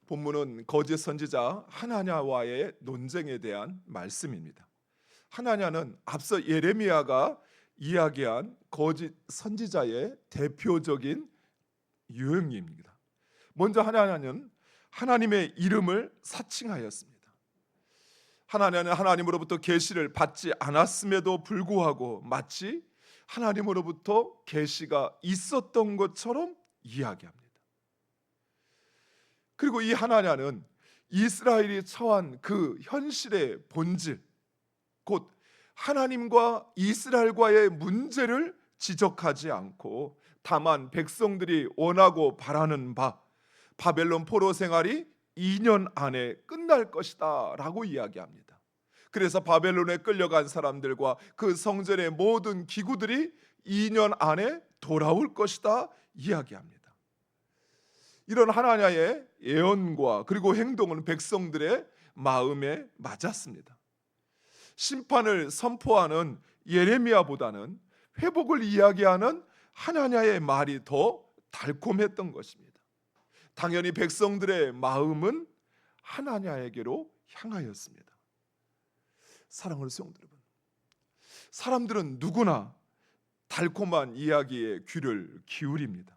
본문은 거짓 선지자 하나냐와의 논쟁에 대한 말씀입니다. 하나냐는 앞서 예레미야가 이야기한 거짓 선지자의 대표적인 유형입니다. 먼저 하나냐는 하나님의 이름을 사칭하였습니다. 하나냐는 하나님으로부터 계시를 받지 않았음에도 불구하고 마치 하나님으로부터 계시가 있었던 것처럼 이야기합니다. 그리고 이 하나냐는 이스라엘이 처한 그 현실의 본질, 곧 하나님과 이스라엘과의 문제를 지적하지 않고 다만 백성들이 원하고 바라는 바 바벨론 포로 생활이 2년 안에 끝날 것이다 라고 이야기합니다. 그래서 바벨론에 끌려간 사람들과 그 성전의 모든 기구들이 2년 안에 돌아올 것이다 이야기합니다. 이런 하나냐의 예언과 그리고 행동은 백성들의 마음에 맞았습니다. 심판을 선포하는 예레미야보다는 회복을 이야기하는 하나냐의 말이 더 달콤했던 것입니다. 당연히 백성들의 마음은 하나냐에게로 향하였습니다. 사랑하는 성도 여러분, 사람들은 누구나 달콤한 이야기에 귀를 기울입니다.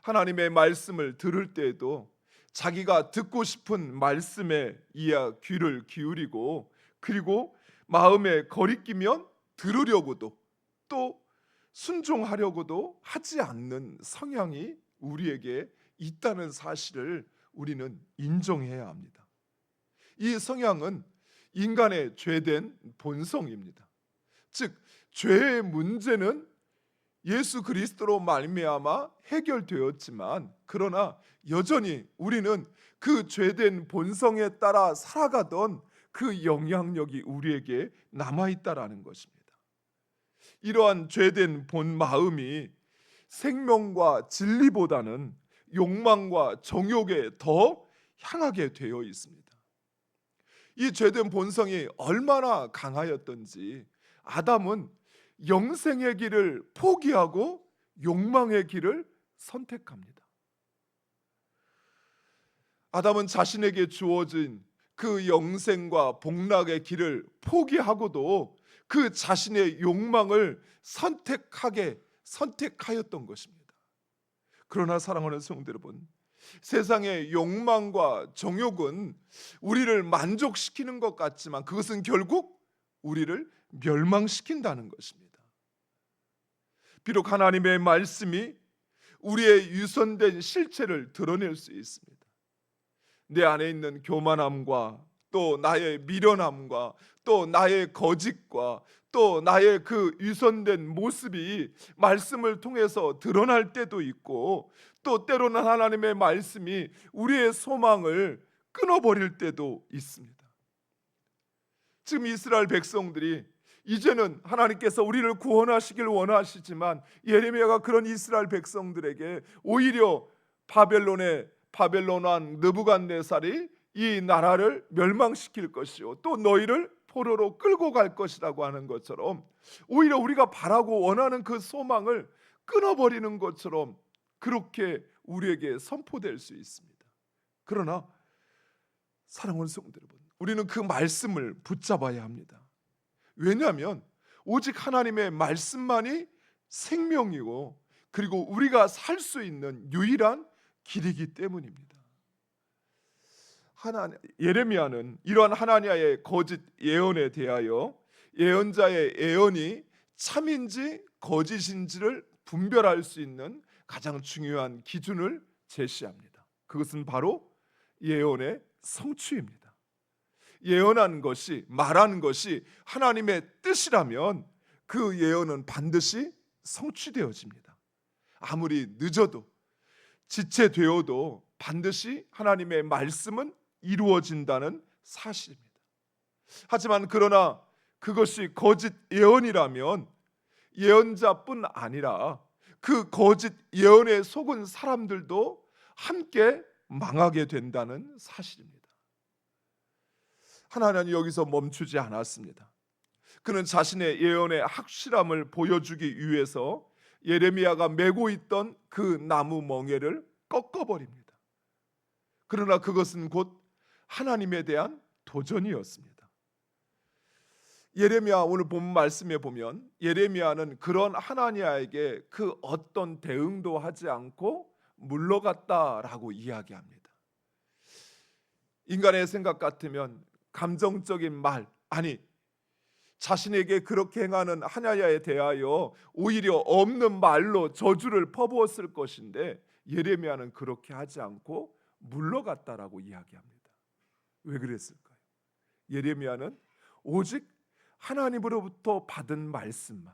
하나님의 말씀을 들을 때에도 자기가 듣고 싶은 말씀에 귀를 기울이고 그리고 마음에 거리끼면 들으려고도 또 순종하려고도 하지 않는 성향이 우리에게 있다는 사실을 우리는 인정해야 합니다. 이 성향은 인간의 죄된 본성입니다. 즉 죄의 문제는 예수 그리스도로 말미암아 해결되었지만 그러나 여전히 우리는 그 죄된 본성에 따라 살아가던 그 영향력이 우리에게 남아있다라는 것입니다. 이러한 죄된 본 마음이 생명과 진리보다는 욕망과 정욕에 더 향하게 되어 있습니다. 이 죄된 본성이 얼마나 강하였던지 아담은 영생의 길을 포기하고 욕망의 길을 선택합니다. 아담은 자신에게 주어진 그 영생과 복락의 길을 포기하고도 그 자신의 욕망을 선택하였던 것입니다. 그러나 사랑하는 성도 여러분, 세상의 욕망과 정욕은 우리를 만족시키는 것 같지만 그것은 결국 우리를 멸망시킨다는 것입니다. 비록 하나님의 말씀이 우리의 유선된 실체를 드러낼 수 있습니다. 내 안에 있는 교만함과 또 나의 미련함과 또 나의 거짓과 또 나의 그 유선된 모습이 말씀을 통해서 드러날 때도 있고 또 때로는 하나님의 말씀이 우리의 소망을 끊어버릴 때도 있습니다. 지금 이스라엘 백성들이 이제는 하나님께서 우리를 구원하시길 원하시지만 예레미야가 그런 이스라엘 백성들에게 오히려 바벨론 왕 느부갓네살이 이 나라를 멸망시킬 것이요 또 너희를 포로로 끌고 갈 것이라고 하는 것처럼 오히려 우리가 바라고 원하는 그 소망을 끊어버리는 것처럼 그렇게 우리에게 선포될 수 있습니다. 그러나 사랑하는 성도 여러분, 우리는 그 말씀을 붙잡아야 합니다. 왜냐하면 오직 하나님의 말씀만이 생명이고 그리고 우리가 살 수 있는 유일한 길이기 때문입니다. 예레미야는 이러한 하나냐의 거짓 예언에 대하여 예언자의 예언이 참인지 거짓인지를 분별할 수 있는 가장 중요한 기준을 제시합니다. 그것은 바로 예언의 성취입니다. 예언한 것이 말하는 것이 하나님의 뜻이라면 그 예언은 반드시 성취되어집니다. 아무리 늦어도 지체되어도 반드시 하나님의 말씀은 이루어진다는 사실입니다. 하지만 그러나 그것이 거짓 예언이라면 예언자뿐 아니라 그 거짓 예언에 속은 사람들도 함께 망하게 된다는 사실입니다. 하나님은 여기서 멈추지 않았습니다. 그는 자신의 예언의 확실함을 보여주기 위해서 예레미야가 메고 있던 그 나무 멍에를 꺾어버립니다. 그러나 그것은 곧 하나님에 대한 도전이었습니다. 예레미야 오늘 본 말씀에 보면 예레미야는 그런 하나니아에게 그 어떤 대응도 하지 않고 물러갔다라고 이야기합니다. 인간의 생각 같으면 감정적인 말, 아니 자신에게 그렇게 행하는 하나니아에 대하여 오히려 없는 말로 저주를 퍼부었을 것인데 예레미야는 그렇게 하지 않고 물러갔다라고 이야기합니다. 왜 그랬을까요? 예레미야는 오직 하나님으로부터 받은 말씀만,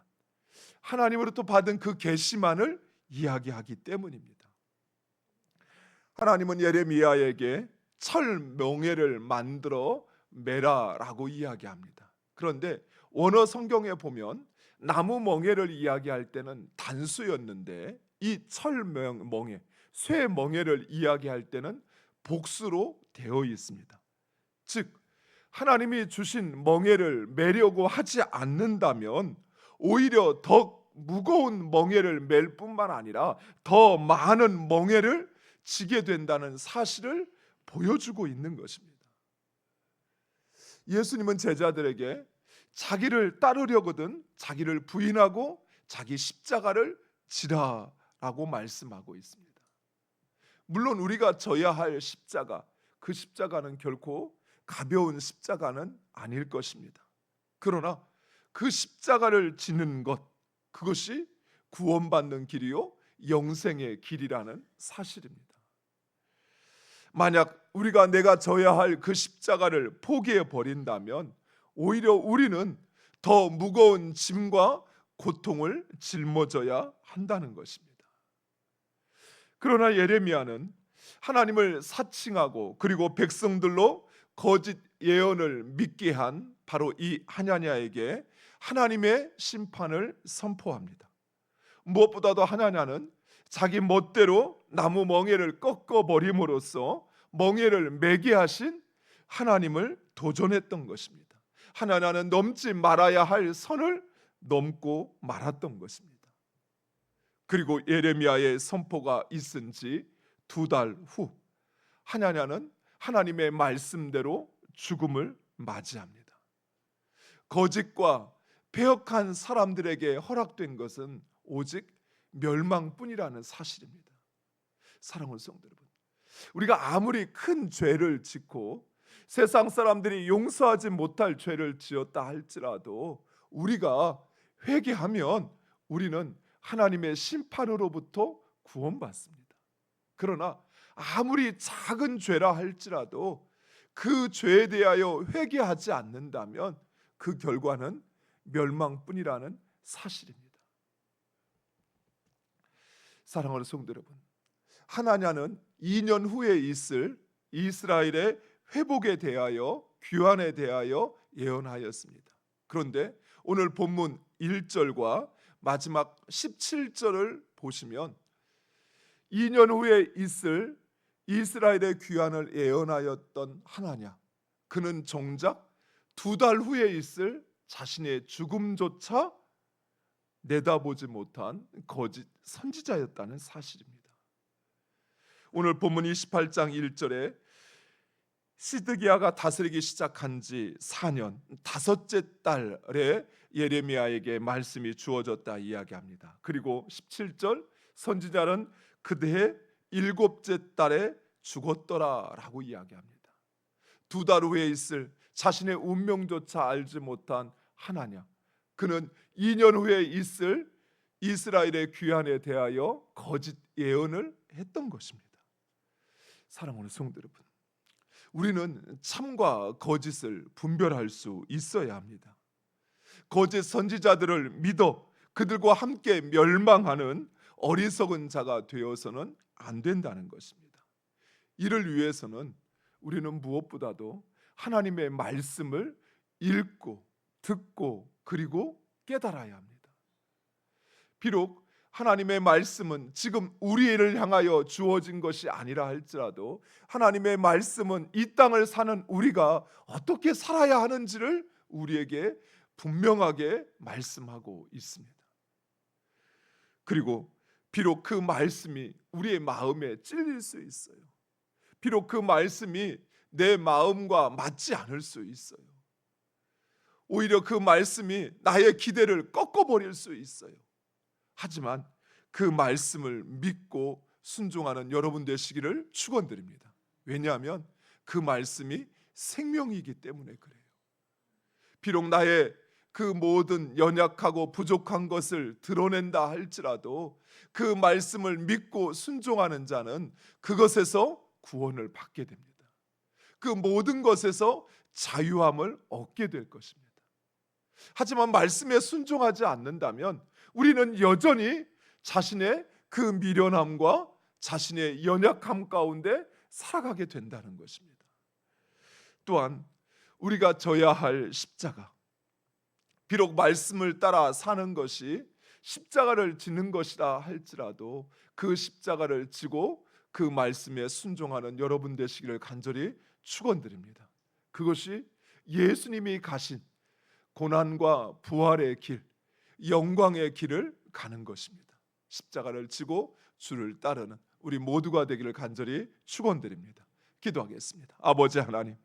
하나님으로부터 받은 그 계시만을 이야기하기 때문입니다. 하나님은 예레미야에게 철 멍에를 만들어 매라라고 이야기합니다. 그런데 원어 성경에 보면 나무 멍에를 이야기할 때는 단수였는데 이 철 멍에, 쇠 멍에를 이야기할 때는 복수로 되어 있습니다. 즉 하나님이 주신 멍에를 매려고 하지 않는다면 오히려 더 무거운 멍에를 맬 뿐만 아니라 더 많은 멍에를 지게 된다는 사실을 보여주고 있는 것입니다. 예수님은 제자들에게 자기를 따르려거든 자기를 부인하고 자기 십자가를 지라라고 말씀하고 있습니다. 물론 우리가 져야 할 십자가, 그 십자가는 결코 가벼운 십자가는 아닐 것입니다. 그러나 그 십자가를 지는 것, 그것이 구원받는 길이요 영생의 길이라는 사실입니다. 만약 우리가 내가 져야 할 그 십자가를 포기해 버린다면 오히려 우리는 더 무거운 짐과 고통을 짊어져야 한다는 것입니다. 그러나 예레미야는 하나님을 사칭하고 그리고 백성들로 거짓 예언을 믿게 한 바로 이 하나냐에게 하나님의 심판을 선포합니다. 무엇보다도 하나냐는 자기 멋대로 나무 멍에를 꺾어 버림으로써 멍에를 매게 하신 하나님을 도전했던 것입니다. 하나냐는 넘지 말아야 할 선을 넘고 말았던 것입니다. 그리고 예레미야의 선포가 있은 지 2달 후 하나냐는 하나님의 말씀대로 죽음을 맞이합니다. 거짓과 배역한 사람들에게 허락된 것은 오직 멸망뿐이라는 사실입니다. 사랑하는 성도 여러분, 우리가 아무리 큰 죄를 짓고 세상 사람들이 용서하지 못할 죄를 지었다 할지라도 우리가 회개하면 우리는 하나님의 심판으로부터 구원받습니다. 그러나 아무리 작은 죄라 할지라도 그 죄에 대하여 회개하지 않는다면 그 결과는 멸망뿐이라는 사실입니다. 사랑하는 성도 여러분, 하나냐는 2년 후에 있을 이스라엘의 회복에 대하여 귀환에 대하여 예언하였습니다. 그런데 오늘 본문 1절과 마지막 17절을 보시면 2년 후에 있을 이스라엘의 귀환을 예언하였던 하나냐, 그는 정작 2달 후에 있을 자신의 죽음조차 내다보지 못한 거짓 선지자였다는 사실입니다. 오늘 본문 28장 1절에 시드기야가 다스리기 시작한 지 4년 5째 달에 예레미야에게 말씀이 주어졌다 이야기합니다. 그리고 17절 선지자는 그대의 7째 달에 죽었더라라고 이야기합니다. 2달 후에 있을 자신의 운명조차 알지 못한 하나냐, 그는 2년 후에 있을 이스라엘의 귀환에 대하여 거짓 예언을 했던 것입니다. 사랑하는 성도 여러분, 우리는 참과 거짓을 분별할 수 있어야 합니다. 거짓 선지자들을 믿어 그들과 함께 멸망하는 어리석은 자가 되어서는 안 된다는 것입니다. 이를 위해서는 우리는 무엇보다도 하나님의 말씀을 읽고 듣고 그리고 깨달아야 합니다. 비록 하나님의 말씀은 지금 우리를 향하여 주어진 것이 아니라 할지라도 하나님의 말씀은 이 땅을 사는 우리가 어떻게 살아야 하는지를 우리에게 분명하게 말씀하고 있습니다. 그리고 비록 그 말씀이 우리의 마음에 찔릴 수 있어요. 비록 그 말씀이 내 마음과 맞지 않을 수 있어요. 오히려 그 말씀이 나의 기대를 꺾어버릴 수 있어요. 하지만 그 말씀을 믿고 순종하는 여러분 되시기를 축원드립니다. 왜냐하면 그 말씀이 생명이기 때문에 그래요. 비록 나의 그 모든 연약하고 부족한 것을 드러낸다 할지라도 그 말씀을 믿고 순종하는 자는 그것에서 구원을 받게 됩니다. 그 모든 것에서 자유함을 얻게 될 것입니다. 하지만 말씀에 순종하지 않는다면 우리는 여전히 자신의 그 미련함과 자신의 연약함 가운데 살아가게 된다는 것입니다. 또한 우리가 져야 할 십자가, 비록 말씀을 따라 사는 것이 십자가를 지는 것이라 할지라도 그 십자가를 지고 그 말씀에 순종하는 여러분 되시기를 간절히 축원드립니다. 그것이 예수님이 가신 고난과 부활의 길, 영광의 길을 가는 것입니다. 십자가를 지고 주를 따르는 우리 모두가 되기를 간절히 축원드립니다. 기도하겠습니다. 아버지 하나님,